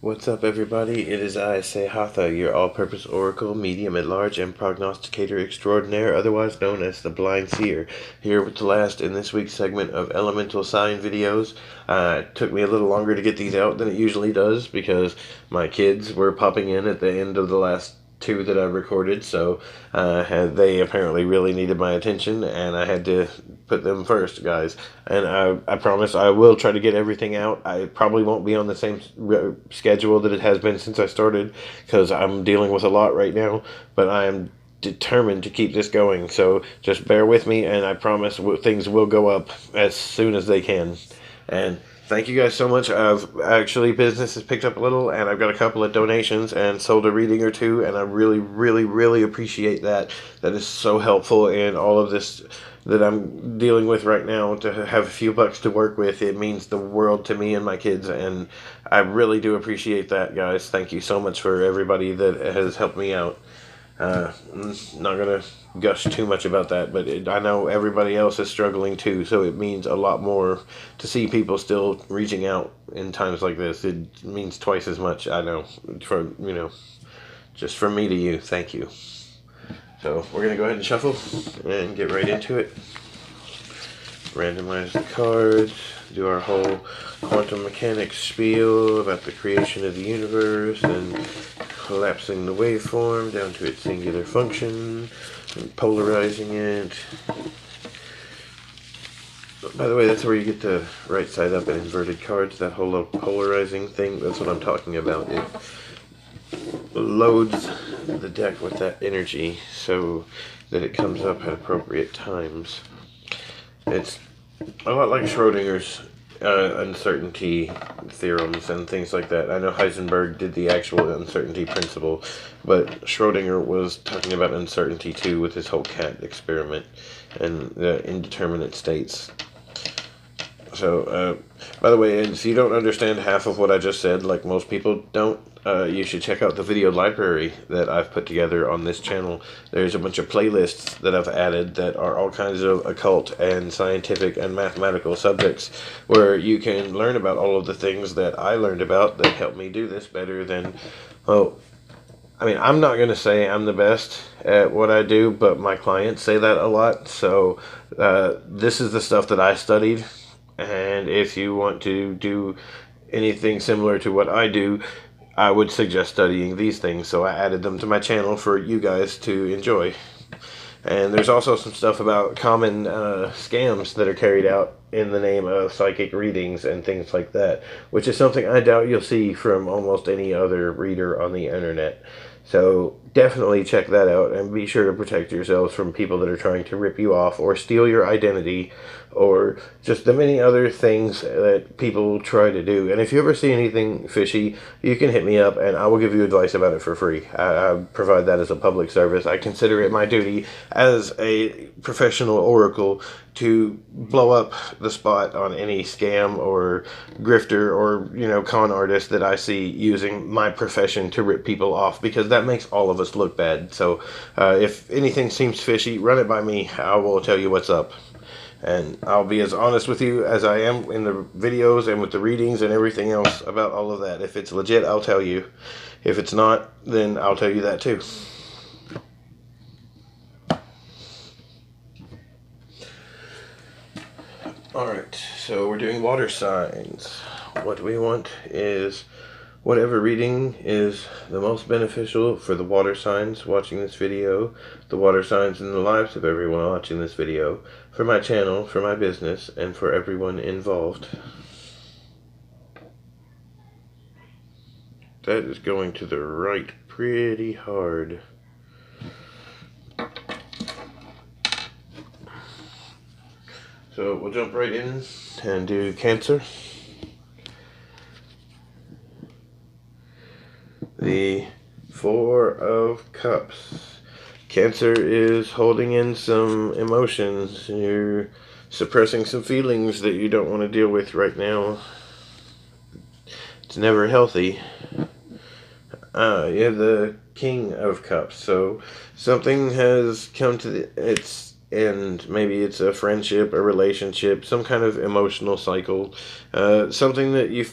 What's up, everybody? It is I, Sehatha, your all-purpose oracle, medium at large, and prognosticator extraordinaire, otherwise known as the Blind Seer, here with the last in this week's segment of elemental sign videos. It took me a little longer to get these out than it usually does because my kids were popping in at the end of the last two that I recorded, so they apparently really needed my attention, and I had to put them first, guys. And I promise I will try to get everything out. I probably won't be on the same schedule that it has been since I started, because I'm dealing with a lot right now, but I am determined to keep this going, so just bear with me, and I promise things will go up as soon as they can. And thank you guys so much. Business has picked up a little, and I've got a couple of donations and sold a reading or two, and I really, really, really appreciate that. That is so helpful in all of this that I'm dealing with right now. To have a few bucks to work with, it means the world to me and my kids, and I really do appreciate that, guys. Thank you so much for everybody that has helped me out. I'm not gonna gush too much about that, but I know everybody else is struggling too, so it means a lot more to see people still reaching out in times like this. It means twice as much, I know, just from me to you. Thank you. So we're gonna go ahead and shuffle and get right into it. Randomize the cards, do our whole quantum mechanics spiel about the creation of the universe and collapsing the waveform down to its singular function and polarizing it. By the way, that's where you get the right side up and inverted cards, that whole little polarizing thing. That's what I'm talking about. It loads the deck with that energy so that it comes up at appropriate times. It's a lot like Schrodinger's uncertainty theorems and things like that. I know Heisenberg did the actual uncertainty principle, but Schrodinger was talking about uncertainty too with his whole cat experiment and the indeterminate states. So, by the way, if you don't understand half of what I just said, like most people don't, you should check out the video library that I've put together on this channel. There's a bunch of playlists that I've added that are all kinds of occult and scientific and mathematical subjects where you can learn about all of the things that I learned about that helped me do this better than, well, I mean, I'm not going to say I'm the best at what I do, but my clients say that a lot. So this is the stuff that I studied. And if you want to do anything similar to what I do, I would suggest studying these things. So I added them to my channel for you guys to enjoy. And there's also some stuff about common scams that are carried out in the name of psychic readings and things like that, which is something I doubt you'll see from almost any other reader on the internet. So definitely check that out and be sure to protect yourselves from people that are trying to rip you off or steal your identity or just the many other things that people try to do. And if you ever see anything fishy, you can hit me up and I will give you advice about it for free. I provide that as a public service. I consider it my duty as a professional oracle to blow up the spot on any scam or grifter or con artist that I see using my profession to rip people off, because that makes all of us look bad. So if anything seems fishy, run it by me. I will tell you what's up. And I'll be as honest with you as I am in the videos and with the readings and everything else about all of that. If it's legit, I'll tell you. If it's not, then I'll tell you that too. Alright, so we're doing water signs. What we want is whatever reading is the most beneficial for the water signs watching this video, the water signs in the lives of everyone watching this video, for my channel, for my business, and for everyone involved. That is going to the right pretty hard. So we'll jump right in and do Cancer. The Four of Cups. Cancer is holding in some emotions. You're suppressing some feelings that you don't want to deal with right now. It's never healthy. You have the King of Cups. So something has come to its end. Maybe it's a friendship, a relationship, some kind of emotional cycle. Something that you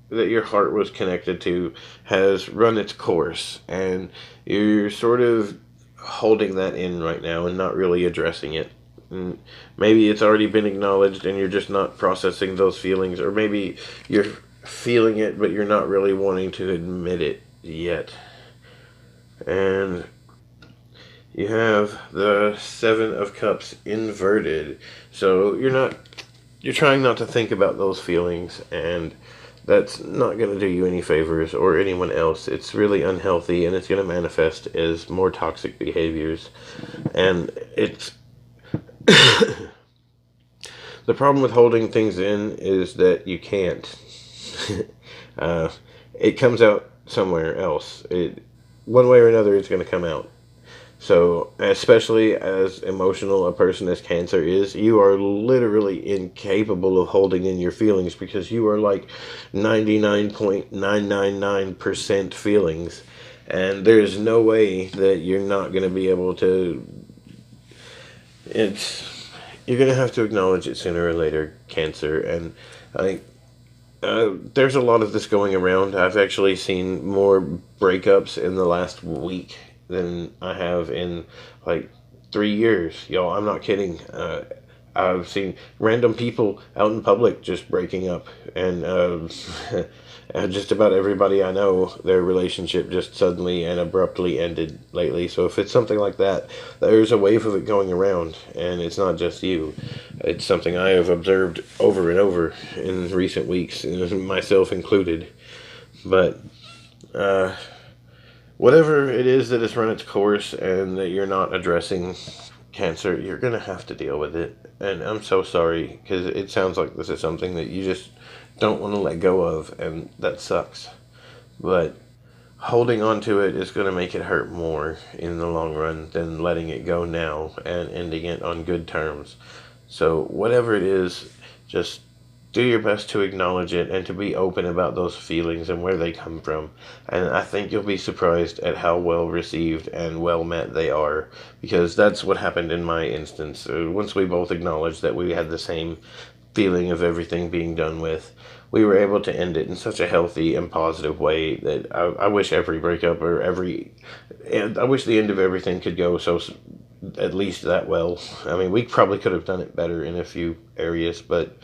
that your heart was connected to has run its course, and you're sort of holding that in right now and not really addressing it. And maybe it's already been acknowledged and you're just not processing those feelings, or maybe you're feeling it but you're not really wanting to admit it yet. And you have the Seven of Cups inverted. So you're trying not to think about those feelings, and that's not going to do you any favors or anyone else. It's really unhealthy, and it's going to manifest as more toxic behaviors. And it's the problem with holding things in is that you can't. uh, it comes out somewhere else. One way or another, it's going to come out. So, especially as emotional a person as Cancer is, you are literally incapable of holding in your feelings, because you are like 99.999% feelings. And there's no way that you're not going to be able to. You're going to have to acknowledge it sooner or later, Cancer. And there's a lot of this going around. I've actually seen more breakups in the last week than I have in like 3 years. Y'all, I'm not kidding. I've seen random people out in public just breaking up, and just about everybody I know, their relationship just suddenly and abruptly ended lately. So if it's something like that, there's a wave of it going around, and it's not just you. It's something I have observed over and over in recent weeks, myself included. But whatever it is that has run its course and that you're not addressing, Cancer, you're going to have to deal with it. And I'm so sorry, because it sounds like this is something that you just don't want to let go of, and that sucks. But holding on to it is going to make it hurt more in the long run than letting it go now and ending it on good terms. So whatever it is, just do your best to acknowledge it and to be open about those feelings and where they come from. And I think you'll be surprised at how well received and well met they are, because that's what happened in my instance. Once we both acknowledged that we had the same feeling of everything being done with, we were able to end it in such a healthy and positive way that I wish every breakup or I wish the end of everything could go so at least that well. I mean, we probably could have done it better in a few areas, but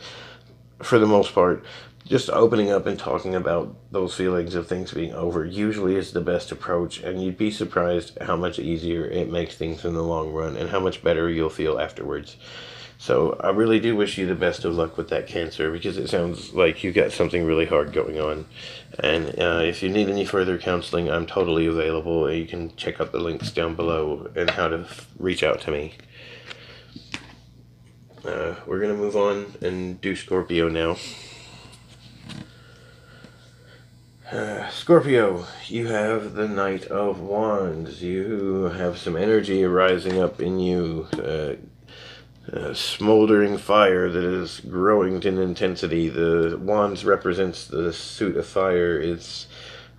for the most part, just opening up and talking about those feelings of things being over usually is the best approach, and you'd be surprised how much easier it makes things in the long run and how much better you'll feel afterwards. So I really do wish you the best of luck with that, Cancer, because it sounds like you've got something really hard going on. And if you need any further counseling, I'm totally available. You can check out the links down below and how to reach out to me. We're going to move on and do Scorpio now. Scorpio, you have the Knight of Wands. You have some energy rising up in you. Smoldering fire that is growing in intensity. The wands represents the suit of fire. It's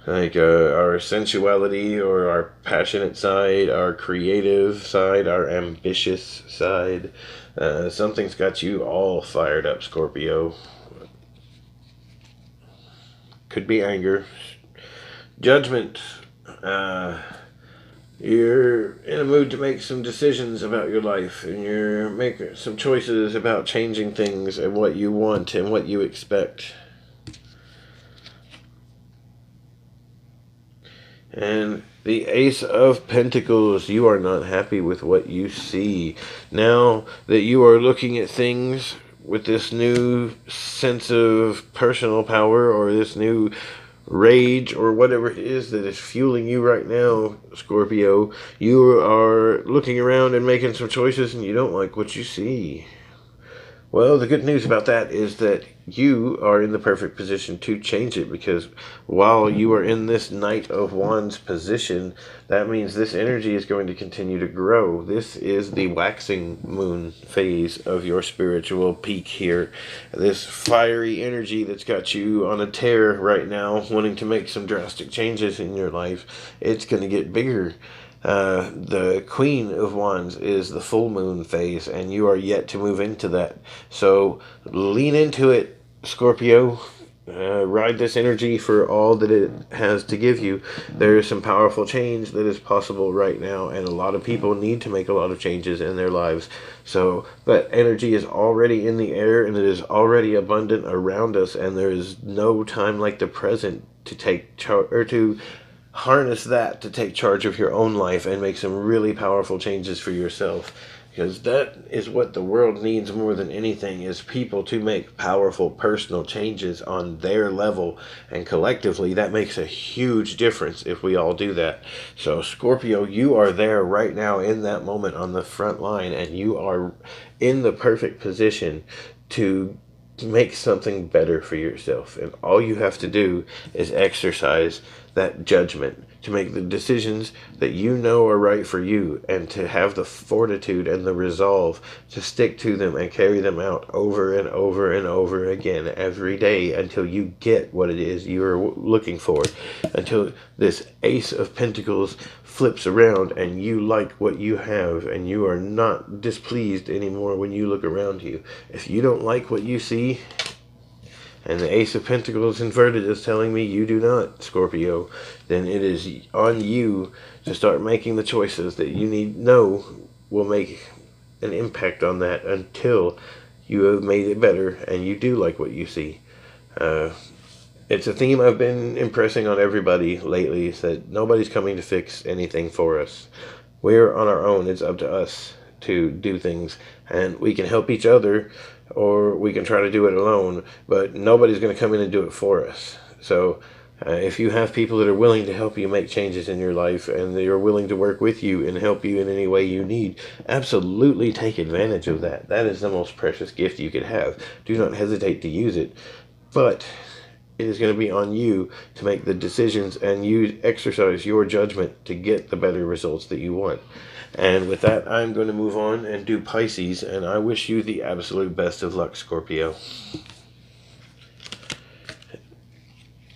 like our sensuality or our passionate side, our creative side, our ambitious side. Something's got you all fired up, Scorpio. Could be anger, judgment. You're in a mood to make some decisions about your life, and you're making some choices about changing things and what you want and what you expect. And the Ace of Pentacles, you are not happy with what you see. Now that you are looking at things with this new sense of personal power, or this new rage, or whatever it is that is fueling you right now, Scorpio, you are looking around and making some choices and you don't like what you see. Well, the good news about that is that you are in the perfect position to change it, because while you are in this Knight of Wands position, that means this energy is going to continue to grow. This is the waxing moon phase of your spiritual peak here. This fiery energy that's got you on a tear right now, wanting to make some drastic changes in your life, it's going to get bigger. The Queen of Wands is the full moon phase, and you are yet to move into that. So lean into it, Scorpio. ride this energy for all that it has to give you. There is some powerful change that is possible right now, and a lot of people need to make a lot of changes in their lives. So that energy is already in the air, and it is already abundant around us, and there is no time like the present to take charge, or to harness that to take charge of your own life and make some really powerful changes for yourself, because that is what the world needs more than anything, is people to make powerful personal changes on their level, and collectively that makes a huge difference if we all do that. So Scorpio, you are there right now in that moment on the front line, and you are in the perfect position to make something better for yourself, and all you have to do is exercise that judgment to make the decisions that you know are right for you, and to have the fortitude and the resolve to stick to them and carry them out over and over and over again every day until you get what it is you're looking for, until this Ace of Pentacles flips around and you like what you have and you are not displeased anymore when you look around you. If you don't like what you see, and the Ace of Pentacles inverted is telling me you do not, Scorpio, then it is on you to start making the choices that you know will make an impact on that, until you have made it better and you do like what you see. It's a theme I've been impressing on everybody lately, is that nobody's coming to fix anything for us. We're on our own. It's up to us to do things, and we can help each other, or we can try to do it alone, but nobody's going to come in and do it for us. So if you have people that are willing to help you make changes in your life, and they are willing to work with you and help you in any way you need, absolutely take advantage of that. That is the most precious gift you could have. Do not hesitate to use it, but it is going to be on you to make the decisions and you exercise your judgment to get the better results that you want. And with that, I'm going to move on and do Pisces, and I wish you the absolute best of luck, Scorpio.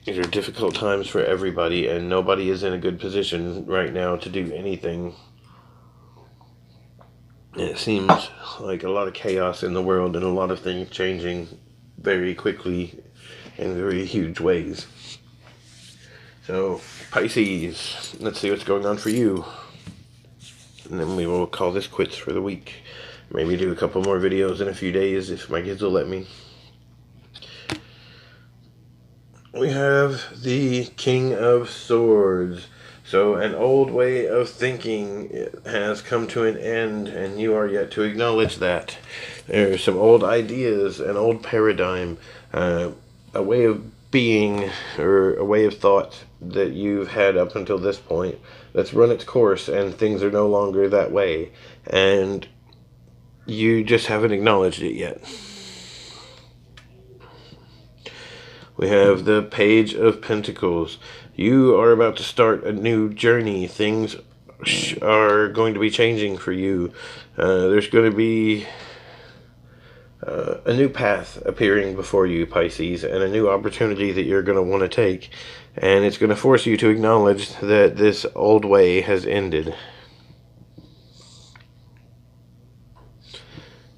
These are difficult times for everybody, and nobody is in a good position right now to do anything. It seems like a lot of chaos in the world, and a lot of things changing very quickly in very huge ways. So, Pisces, let's see what's going on for you. And then we will call this quits for the week. Maybe do a couple more videos in a few days if my kids will let me. We have the King of Swords. So an old way of thinking has come to an end, and you are yet to acknowledge that. There are some old ideas, an old paradigm, a way of being, or a way of thought that you've had up until this point that's run its course, and things are no longer that way, and you just haven't acknowledged it yet. We have the Page of Pentacles. You are about to start a new journey. Things are going to be changing for you. There's going to be a new path appearing before you, Pisces, and a new opportunity that you're going to want to take. And it's going to force you to acknowledge that this old way has ended.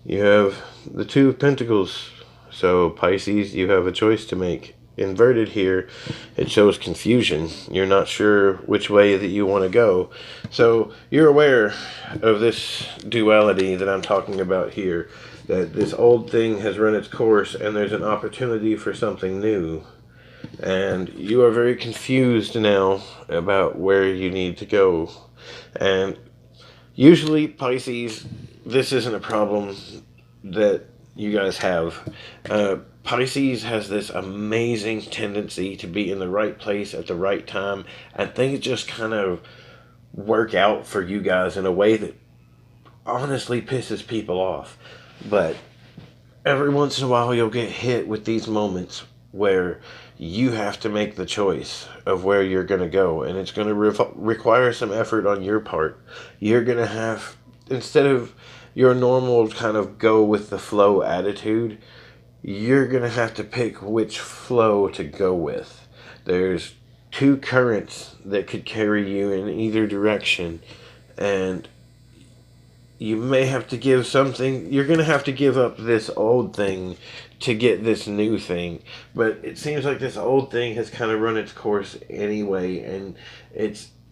You have the Two of Pentacles. So, Pisces, you have a choice to make. Inverted here, it shows confusion. You're not sure which way that you want to go. So, you're aware of this duality that I'm talking about here. That this old thing has run its course, and there's an opportunity for something new. And you are very confused now about where you need to go. And usually, Pisces, this isn't a problem that you guys have. Pisces has this amazing tendency to be in the right place at the right time, and things just kind of work out for you guys in a way that honestly pisses people off. But every once in a while you'll get hit with these moments where you have to make the choice of where you're going to go, and it's going to require some effort on your part. You're going to have, instead of your normal kind of go with the flow attitude, you're going to have to pick which flow to go with. There's two currents that could carry you in either direction, and you may have to give something. You're going to have to give up this old thing to get this new thing. But it seems like this old thing has kind of run its course anyway, and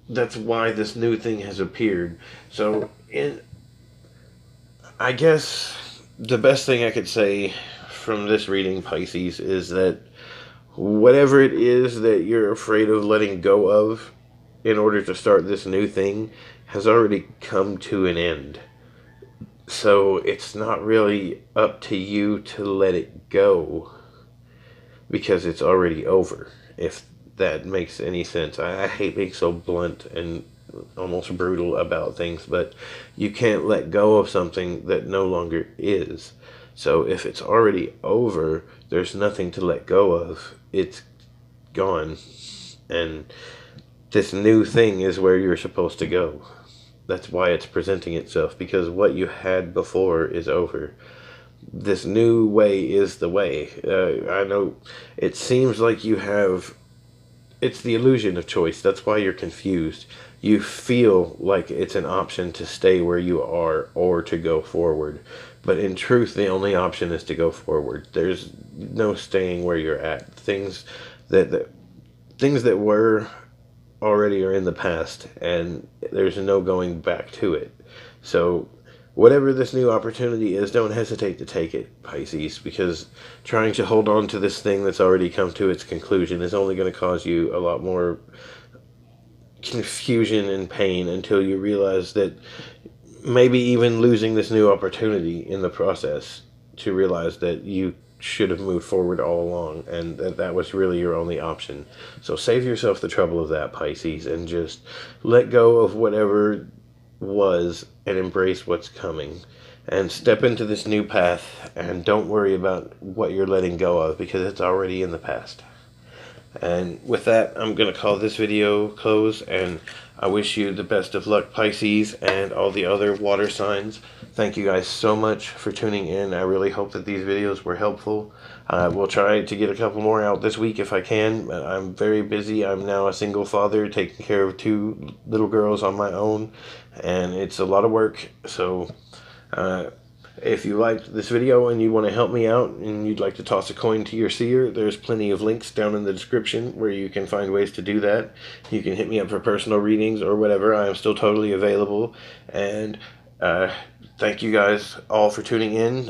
that's why this new thing has appeared. So, I guess the best thing I could say from this reading, Pisces, is that whatever it is that you're afraid of letting go of in order to start this new thing has already come to an end. So it's not really up to you to let it go, because it's already over, if that makes any sense. I hate being so blunt and almost brutal about things, but you can't let go of something that no longer is. So if it's already over, there's nothing to let go of. It's gone. And this new thing is where you're supposed to go. That's why it's presenting itself, because what you had before is over. This new way is the way. I know it seems like you have... It's the illusion of choice. That's why you're confused. You feel like it's an option to stay where you are or to go forward. But in truth, the only option is to go forward. There's no staying where you're at. Things that were already are in the past, and there's no going back to it. So whatever this new opportunity is, don't hesitate to take it, Pisces, because trying to hold on to this thing that's already come to its conclusion is only going to cause you a lot more confusion and pain until you realize that maybe even losing this new opportunity in the process, to realize that you should have moved forward all along, and that was really your only option. So save yourself the trouble of that, Pisces, and just let go of whatever was and embrace what's coming, and step into this new path, and don't worry about what you're letting go of, because it's already in the past. And with that, I'm going to call this video close, and I wish you the best of luck, Pisces, and all the other water signs. Thank you guys so much for tuning in. I really hope that these videos were helpful. We'll try to get a couple more out this week if I can. I'm very busy. I'm now a single father, taking care of 2 little girls on my own, and it's a lot of work. So if you liked this video and you want to help me out and you'd like to toss a coin to your seer, there's plenty of links down in the description where you can find ways to do that. You can hit me up for personal readings or whatever. I am still totally available. And thank you guys all for tuning in.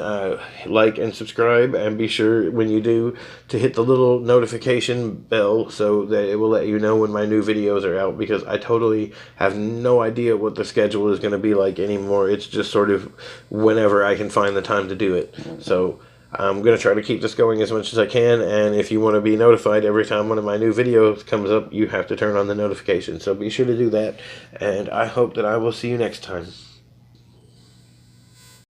Like and subscribe, and be sure when you do to hit the little notification bell so that it will let you know when my new videos are out, because I totally have no idea what the schedule is going to be like anymore. It's just sort of whenever I can find the time to do it. So I'm going to try to keep this going as much as I can, and if you want to be notified every time one of my new videos comes up, you have to turn on the notification. So be sure to do that, and I hope that I will see you next time.